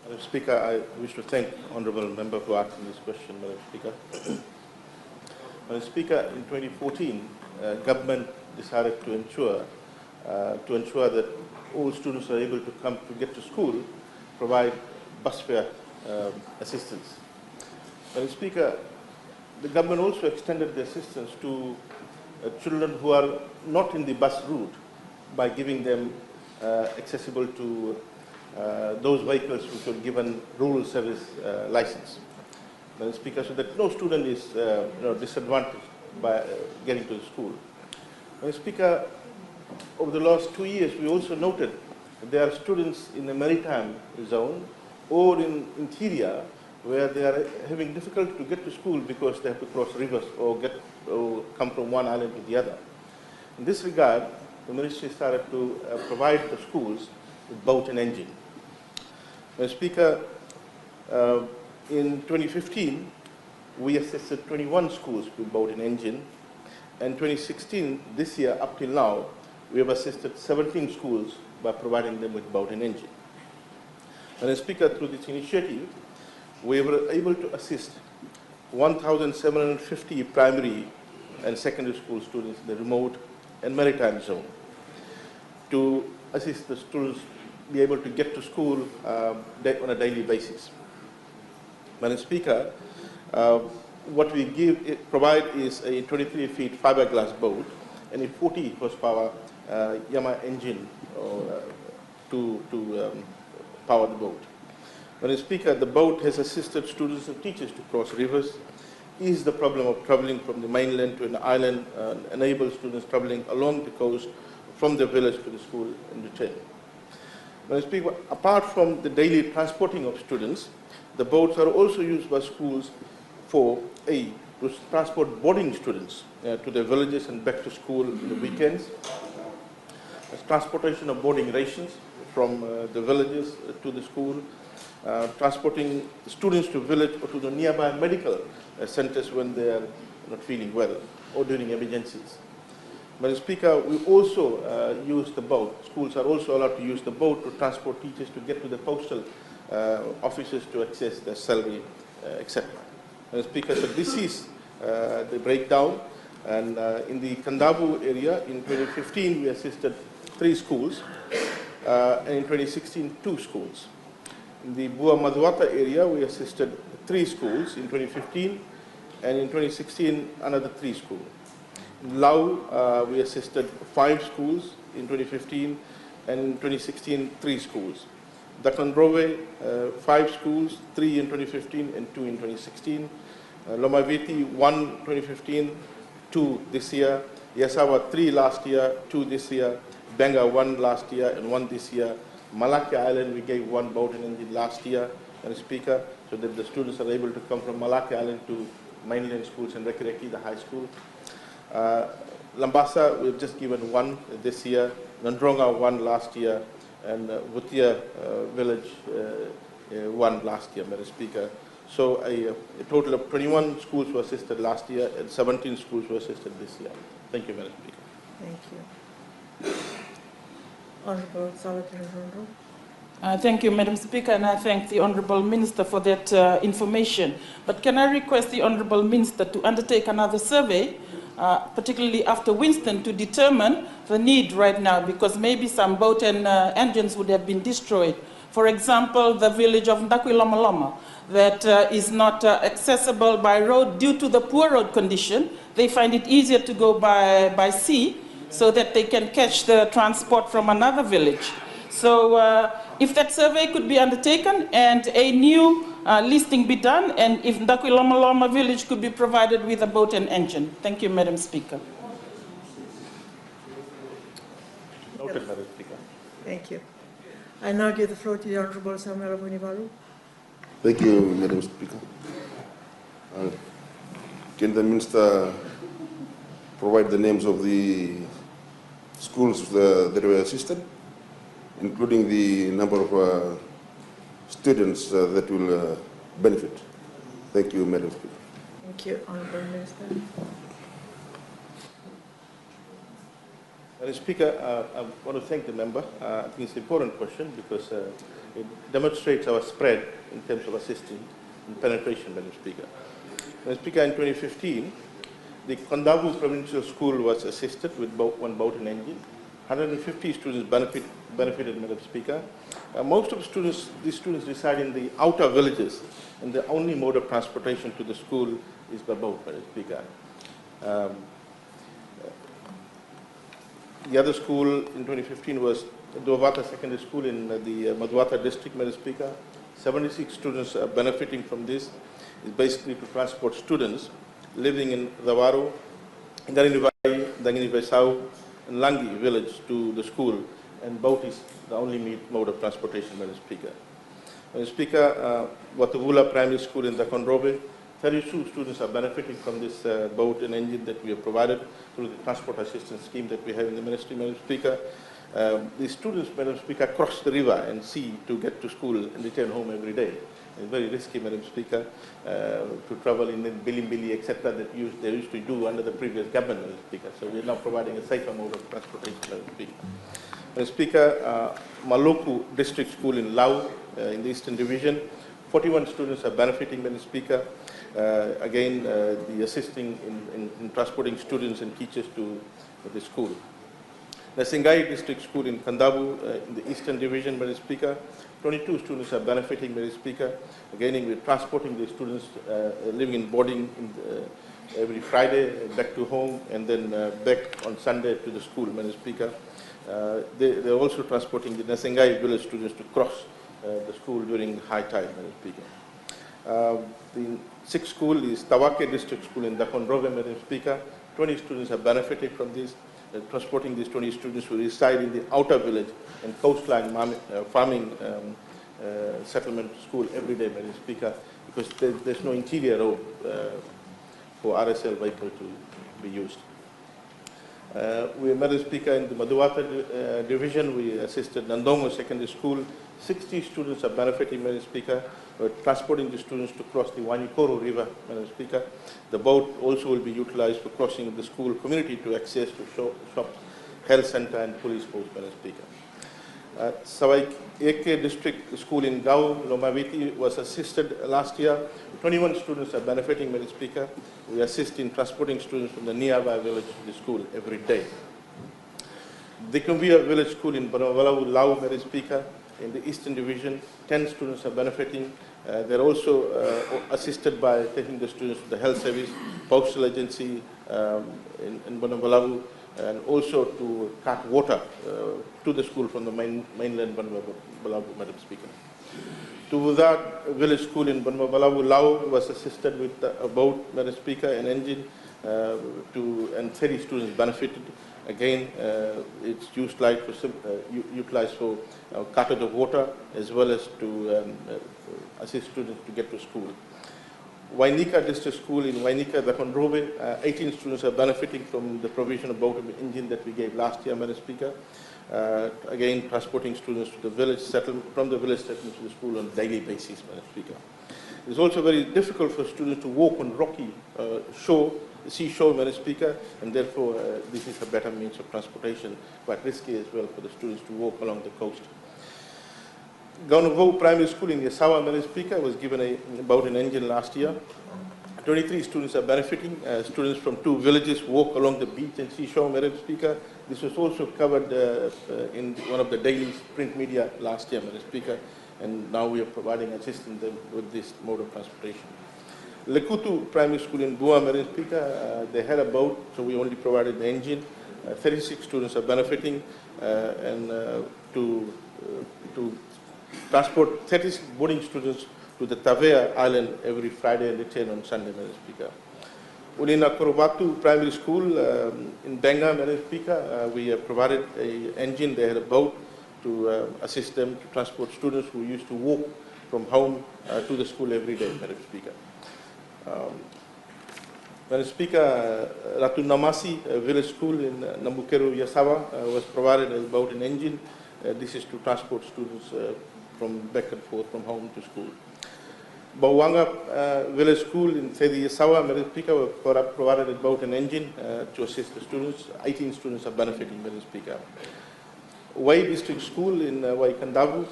Madam Speaker, I wish to thank Honourable Member for asking this question, Madam Speaker. Madam Speaker, in 2014, government decided to ensure that all students are able to get to school, provide bus fare assistance. Madam Speaker, the government also extended the assistance to children who are not in the bus route by giving them accessible to those vehicles which were given rural service license. Madam Speaker, so that no student is disadvantaged by getting to the school. Madam Speaker, over the last 2 years, we also noted that there are students in the maritime zone or in interior where they are having difficulty to get to school because they have to cross rivers or come from one island to the other. In this regard, the ministry started to provide the schools with boat and engine. Madam Speaker, in 2015, we assisted 21 schools with boat and engine, and 2016, this year up till now, we have assisted 17 schools by providing them with boat and engine. Madam Speaker, through this initiative, we were able to assist 1,750 primary and secondary school students in the remote and maritime zone to assist the students be able to get to school on a daily basis. Madam Speaker, what we provide is a 23 feet fiberglass boat and a 40 horsepower Yamaha engine to power the boat. Madam Speaker, the boat has assisted students and teachers to cross rivers, ease the problem of traveling from the mainland to an island, enable students traveling along the coast from the village to the school and return. Madam Speaker, apart from the daily transporting of students, the boats are also used by schools to transport boarding students to their villages and back to school in the weekends. There's transportation of boarding rations from the villages to the school, transporting students to village or to the nearby medical centers when they are not feeling well or during emergencies. Madam Speaker, we also use the boat. Schools are also allowed to use the boat to transport teachers to get to the postal offices to access their salary, etc. Madam Speaker, so this is the breakdown. And in the Kandavu area, in 2015, we assisted 3 schools, and in 2016, 2 schools. In the Bua Madhuata area, we assisted 3 schools in 2015, and in 2016, another 3 schools. In Lau, we assisted 5 schools in 2015, and in 2016, 3 schools. Dakhan Rove, 5 schools, 3 in 2015 and 2 in 2016. Lomaviti, 1 2015, 2 this year. Yasawa, 3 last year, 2 this year. Benga, 1 last year and 1 this year. Malacca Island, we gave 1 boat and engine last year, Madam Speaker, so that the students are able to come from Malacca Island to mainland schools and Rekereki, the high school. Lambasa, we've just given 1 this year. Nandronga, 1 last year. And Vutia village, 1 last year, Madam Speaker. So a total of 21 schools were assisted last year and 17 schools were assisted this year. Thank you, Madam Speaker. Thank you. Honourable Salatin Rondo. Thank you, Madam Speaker, and I thank the Honourable Minister for that information. But can I request the Honourable Minister to undertake another survey, particularly after Winston, to determine the need right now, because maybe some boat and engines would have been destroyed. For example, the village of Ndakwilomaloma that is not accessible by road due to the poor road condition. They find it easier to go by sea so that they can catch the transport from another village. So if that survey could be undertaken and a new listing be done, and if Ndakwilomaloma village could be provided with a boat and engine. Thank you, Madam Speaker. Noted, Madam Speaker. Thank you. I now give the floor to the Honourable Samuel Avunivalu. Thank you, Madam Speaker. Can the Minister provide the names of the schools that were assisted, including the number of students that will benefit? Thank you, Madam Speaker. Thank you, Honourable Minister. Madam Speaker, I want to thank the member. I think it's an important question because it demonstrates our spread in terms of assisting and penetration, Madam Speaker. Madam Speaker, in 2015, the Kondavu Provincial School was assisted with one boat and engine. 150 students benefited, Madam Speaker. Most of these students reside in the outer villages, and the only mode of transportation to the school is by boat, Madam Speaker. The other school in 2015 was Dovata Secondary School in the Madhuwata district, Madam Speaker. 76 students are benefiting from this. It's basically to transport students living in Dawaro, Danginivai, Danginivai South, and Langi village to the school, and boat is the only mode of transportation, Madam Speaker. Madam Speaker, Watavula Primary School in Dakondrobe, 32 students are benefiting from this boat and engine that we have provided through the transport assistance scheme that we have in the ministry, Madam Speaker. The students, Madam Speaker, cross the river and sea to get to school and return home every day. It's very risky, Madam Speaker, to travel in Bilimbili, etc., that they used to do under the previous government, Madam Speaker. So we are now providing a safer mode of transportation, Madam Speaker. Madam Speaker, Maloku District School in Lau, in the Eastern Division, 41 students are benefiting, Madam Speaker. Again, the assisting in transporting students and teachers to the school. The Singai District School in Kandavu, in the Eastern Division, Madam Speaker, 22 students are benefiting, Madam Speaker. Again, we're transporting the students living in boarding every Friday back to home, and then back on Sunday to the school, Madam Speaker. They're also transporting the Nasengai village students to cross the school during high tide, Madam Speaker. The sixth school is Tawake District School in Dakondrobe, Madam Speaker. 20 students have benefited from this, transporting these 20 students who reside in the outer village and coastline farming settlement school every day, Madam Speaker, because there's no interior road for RSL vehicle to be used. Madam Speaker, in the Madhuwata division, we assisted Nandongo Secondary School. 60 students are benefiting, Madam Speaker. We're transporting the students to cross the Wanikoro River, Madam Speaker. The boat also will be utilized for crossing the school community to access to shops, health center, and police post, Madam Speaker. Savai Eke District School in Gao, Lomaviti was assisted last year. 21 students are benefiting, Madam Speaker. We assist in transporting students from the nearby village to the school every day. The Kumbia Village School in Banavalau, Lau, Madam Speaker, in the Eastern Division, 10 students are benefiting. They're also assisted by taking the students to the health service, postal agency in Banavalau, and also to cart water to the school from the mainland Banavalau, Madam Speaker. Tuvudat Village School in Banavalau, Lau was assisted with a boat, Madam Speaker, an engine, and 30 students benefited. Again, it's utilized for cartage of water as well as to assist students to get to school. Wainika District School in Wainika, Dakondrobe, 18 students are benefiting from the provision of boat and engine that we gave last year, Madam Speaker. Again, transporting students to the village settlement, from the village settlement to the school on a daily basis, Madam Speaker. It's also very difficult for students to walk on rocky seashore, Madam Speaker, and therefore this is a better means of transportation, quite risky as well for the students to walk along the coast. Gaunovo Primary School in Yasawa, Madam Speaker, was given a boat and engine last year. 23 students are benefiting. Students from 2 villages walk along the beach and seashore, Madam Speaker. This was also covered in one of the daily print media last year, Madam Speaker, and now we are providing assistance them with this mode of transportation. Lekutu Primary School in Bua, Madam Speaker, they had a boat, so we only provided the engine. 36 students are benefiting, and to transport 30 boarding students to the Tavea Island every Friday and return on Sunday, Madam Speaker. Ulina Korobatu Primary School in Benga, Madam Speaker, we have provided an engine. They had a boat to assist them to transport students who used to walk from home to the school every day, Madam Speaker. Madam Speaker, Ratu Namasi Village School in Nambukeru, Yasawa was provided a boat and engine. This is to transport students from back and forth from home to school. Bawanga Village School in Sedi Sawa, Madam Speaker, we provided a boat and engine to assist the students. 18 students are benefiting, Madam Speaker. Wai District School in Wai Kandavu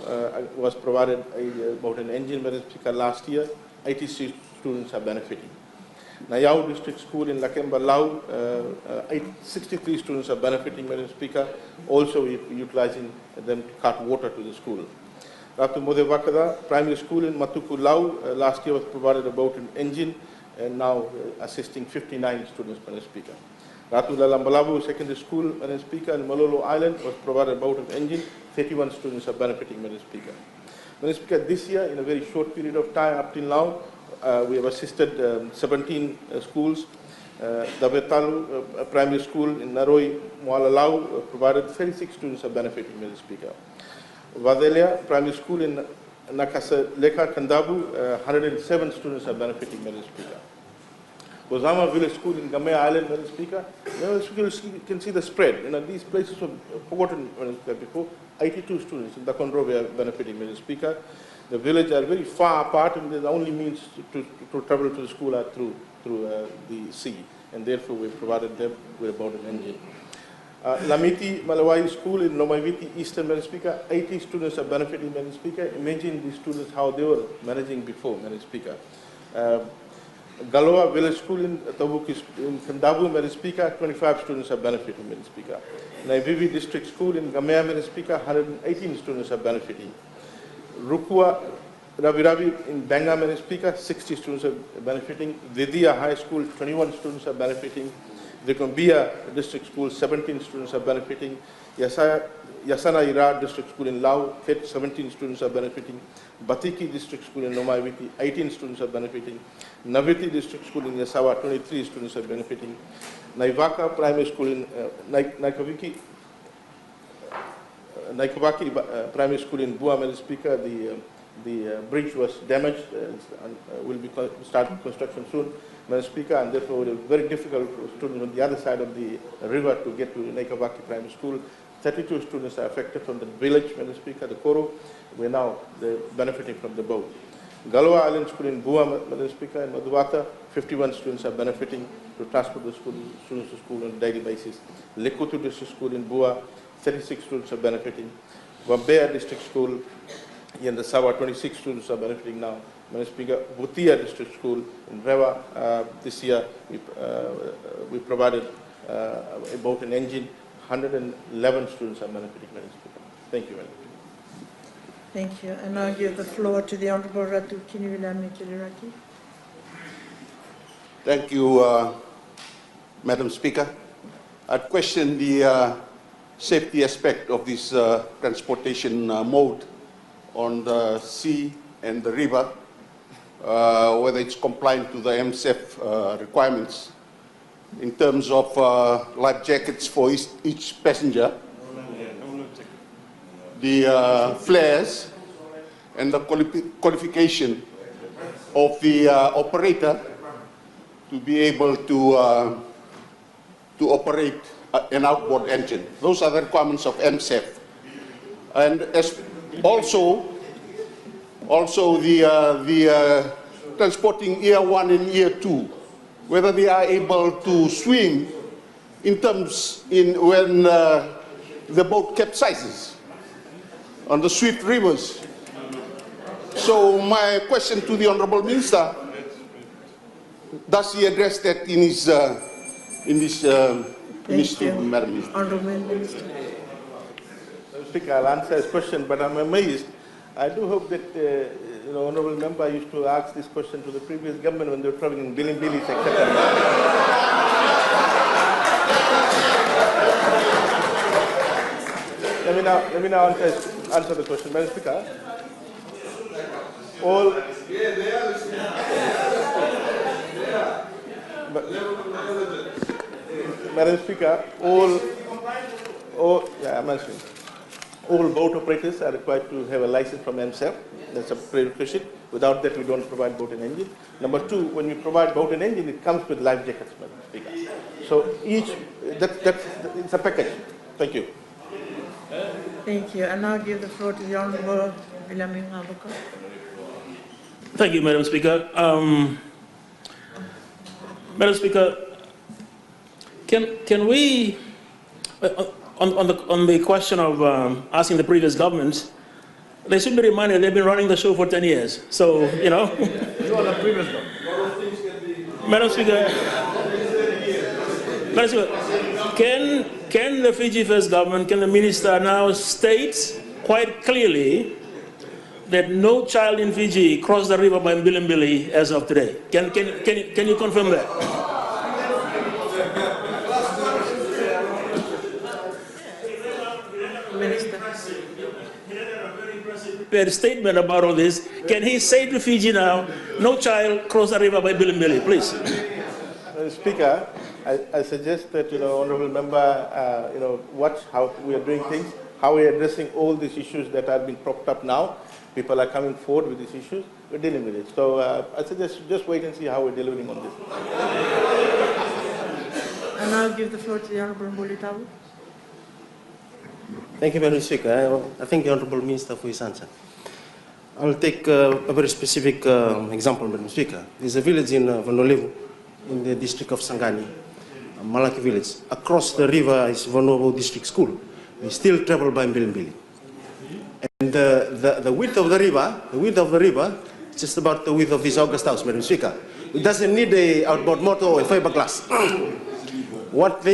was provided a boat and engine, Madam Speaker, last year. 86 students are benefiting. Nayau District School in Lakemba Lau, 63 students are benefiting, Madam Speaker. Also utilizing them to cut water to the school. Ratu Modevakada Primary School in Matuku Lau last year was provided a boat and engine and now assisting 59 students, Madam Speaker. Ratu Lalambalavu Secondary School, Madam Speaker, in Malolo Island was provided a boat and engine. 31 students are benefiting, Madam Speaker. Madam Speaker, this year, in a very short period of time up till now, we have assisted 17 schools. Davetalu Primary School in Naroi, Moalalau provided 36 students are benefiting, Madam Speaker. Vadelia Primary School in Nakasa Leka Kandabu, 107 students are benefiting, Madam Speaker. Bozama Village School in Gamay Island, Madam Speaker, you can see the spread. These places were forgotten, Madam Speaker, before. 82 students in the Kondrobe are benefiting, Madam Speaker. The villages are very far apart, and the only means to travel to the school are through the sea, and therefore we provided them with a boat and engine. Lamiti Malawai School in Lomaiviti Eastern, Madam Speaker, 80 students are benefiting, Madam Speaker. Imagine these students how they were managing before, Madam Speaker. Galoa Village School in Tabuki in Kandavu, Madam Speaker, 25 students are benefiting, Madam Speaker. Naivivi District School in Gamea, Madam Speaker, 118 students are benefiting. Rukua Ravi in Banga, Madam Speaker, 60 students are benefiting. Vidya High School, 21 students are benefiting. Vikumbia District School, 17 students are benefiting. Yasana Ira District School in Lau, 17 students are benefiting. Batiki District School in Nomaiviti, 18 students are benefiting. Naviti District School in Yasawa, 23 students are benefiting. Naivaka Primary School in Naikavaki Primary School in Bua, Madam Speaker, the bridge was damaged and will be starting construction soon, Madam Speaker, and therefore it is very difficult for students on the other side of the river to get to Naikavaki Primary School. 32 students are affected from the village, Madam Speaker, the Koro. We are now benefiting from the boat. Galoa Island School in Bua, Madam Speaker, in Madhuwata, 51 students are benefiting to transport the students to school on a daily basis. Lekutu District School in Bua, 36 students are benefiting. Wambea District School in the Sawa, 26 students are benefiting now. Madam Speaker, Bhutia District School in Rewa, this year we provided a boat and engine. 111 students are benefiting, Madam Speaker. Thank you, Madam. Thank you. And now give the floor to the Honorable Ratu Kinivilami Kiliraki. Thank you, Madam Speaker. I'd question the safety aspect of this transportation mode on the sea and the river, whether it's compliant to the MSEF requirements in terms of life jackets for each passenger, the flares, and the qualification of the operator to be able to operate an outboard engine. Those are the requirements of MSEF. And also the transporting year 1 and year 2, whether they are able to swim in terms when the boat capsizes on the swift rivers. So my question to the Honourable Minister, does he address that in his statement, Madam Minister? Honourable Minister. Madam Speaker, I'll answer his question, but I'm amazed. I do hope that Honourable Member used to ask this question to the previous government when they were traveling in Bilimbilis, etc. Let me now answer the question. Madam Speaker, Madam Speaker, I'm answering. All boat operators are required to have a license from MSEF. That's a prerequisite. Without that, we don't provide boat and engine. Number two, when we provide boat and engine, it comes with life jackets, Madam Speaker. So it's a package. Thank you. Thank you. And now give the floor to the Honourable William Abuka. Thank you, Madam Speaker. Madam Speaker, can we, on the question of asking the previous government, they should be reminded they've been running the show for 10 years. So, you know. You are the previous government. Madam Speaker, can the Fiji First government, can the minister now state quite clearly that no child in Fiji crossed the river by Mbilimbili as of today? Can you confirm that? Prepared statement about all this. Can he say to Fiji now, no child crossed the river by Mbilimbili, please? Speaker, I suggest that, honourable member, watch how we are doing things, how we are addressing all these issues that are being propped up now. People are coming forward with these issues. We're dealing with it. So I suggest just wait and see how we're delivering on this. And I'll give the floor to the Honourable Mbuli. Thank you, Madam Speaker. I thank the Honourable Minister for his answer. I'll take a very specific example, Madam Speaker. There's a village in Vanolivu, in the district of Sangani, Malaki village. Across the river is Vanovo District School. We still travel by Mbilimbili. And the width of the river, is just about the width of this August House, Madam Speaker. It doesn't need a outboard motor or a fiberglass. What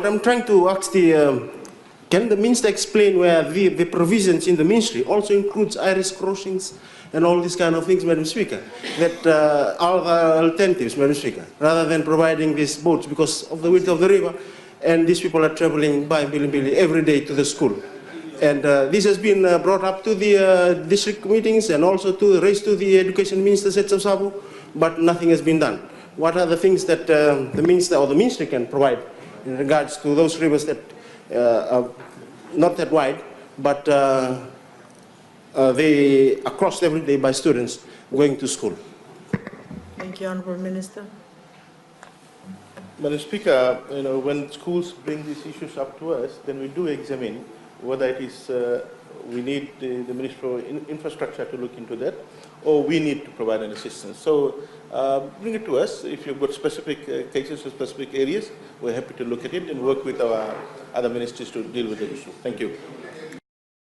I'm trying to ask can the Minister explain where the provisions in the ministry also includes iris crossings and all these kind of things, Madam Speaker, that are the alternatives, Madam Speaker, rather than providing these boats because of the width of the river, and these people are traveling by Mbilimbili every day to the school. And this has been brought up to the district meetings and also raised to the Education Minister, Setsa Sabu, but nothing has been done. What are the things that the Minister or the Ministry can provide in regards to those rivers that are not that wide, but they are crossed every day by students going to school? Thank you, Honourable Minister. Madam Speaker, when schools bring these issues up to us, then we do examine whether it is we need the Ministry for Infrastructure to look into that, or we need to provide an assistance. So bring it to us. If you've got specific cases or specific areas, we're happy to look at it and work with our other ministries to deal with the issue. Thank you.